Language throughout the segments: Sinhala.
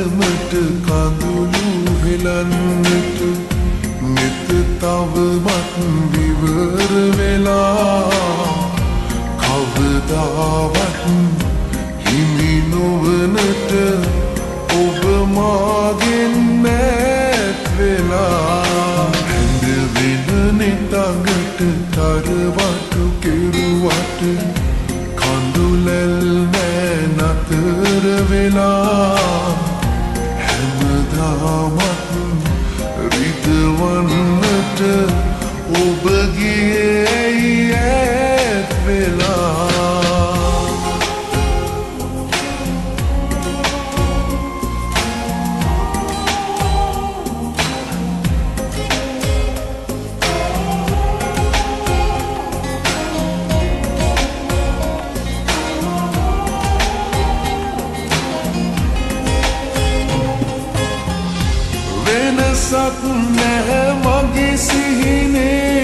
තරමට කඳුළු හෙලන්නට නෙත තවමත් විවර වෙලා කවදාවත් හිමි නොවනට ඔබ මාගෙන් ඈත් වෙලා හැඳ වෙන නෙතඟට තරවටු කෙරුවට කඳුලැල් නෑ නතර වෙලා හැමදාමත් රිදවන්නට ඔබ ගියේ ඈත් වෙලා වෙනසක් නැහැ මගේ සිහිනේ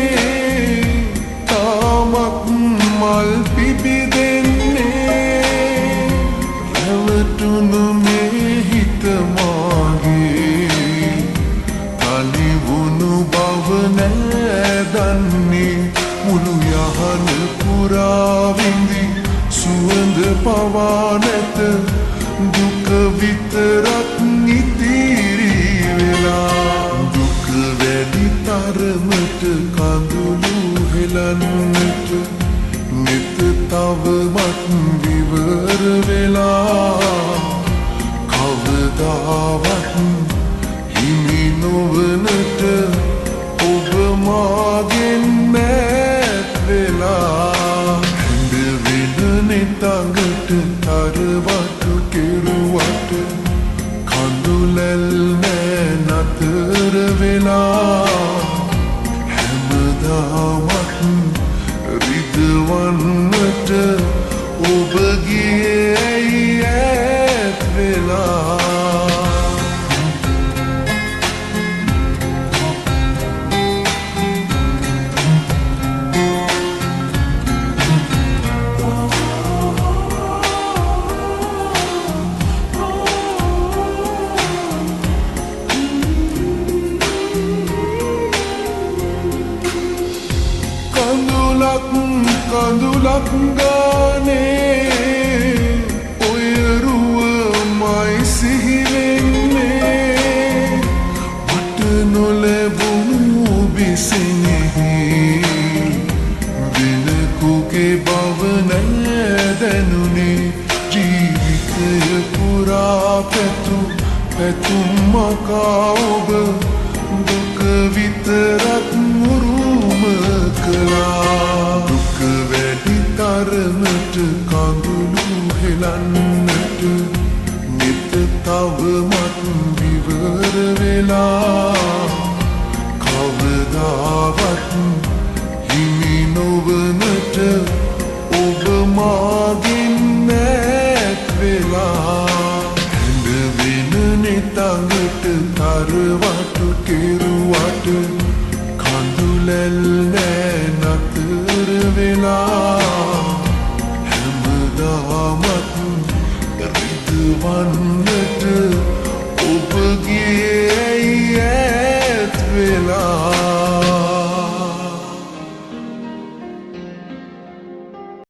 තාමත් මල් පිබිදෙන්නේ රැවටුණු මේ හිත මාගේ තනි වුණු බව නෑ දන්නේ මුළු යහන පුරා විඳි සුවඳ පවා නැත දුක විතරක් නිතිරි දුක වැඩි තරමට කඳුළු හෙලන්නට නෙත තවමත් විවර වෙලා කවදාවත් හිමි නොවනට ඔබ මාගෙන් ඈත් වෙලා හැඳ වෙන නෙතඟට තරවටු කෙරුවට කඳුලැල් නෑ නතර වෙලා හැමදාමත් රිදවන්නට ඔබ ගියේ ඈත් වෙලා කඳුලක් ගානේ ඔය රුවමයි සිහි වෙන්නේ මට නොලැබුණු බිසිනෙහි වෙනකුගේ බව නෑ දැනුනේ ජීවිතය පුරා පැතුම් මකා ඔබ දුක විතරක් මුරුම කළා දුක වැඩි තරමට කඳුළු හෙලන්නට නෙත තවමත් විවර වෙලා කවදාවත් හිමි නොවනට ඔබ මාගෙන් ඈත් වෙලා හැඳ වෙන නෙතඟට තරවටු කෙරුවට කඳුලැල් නෑ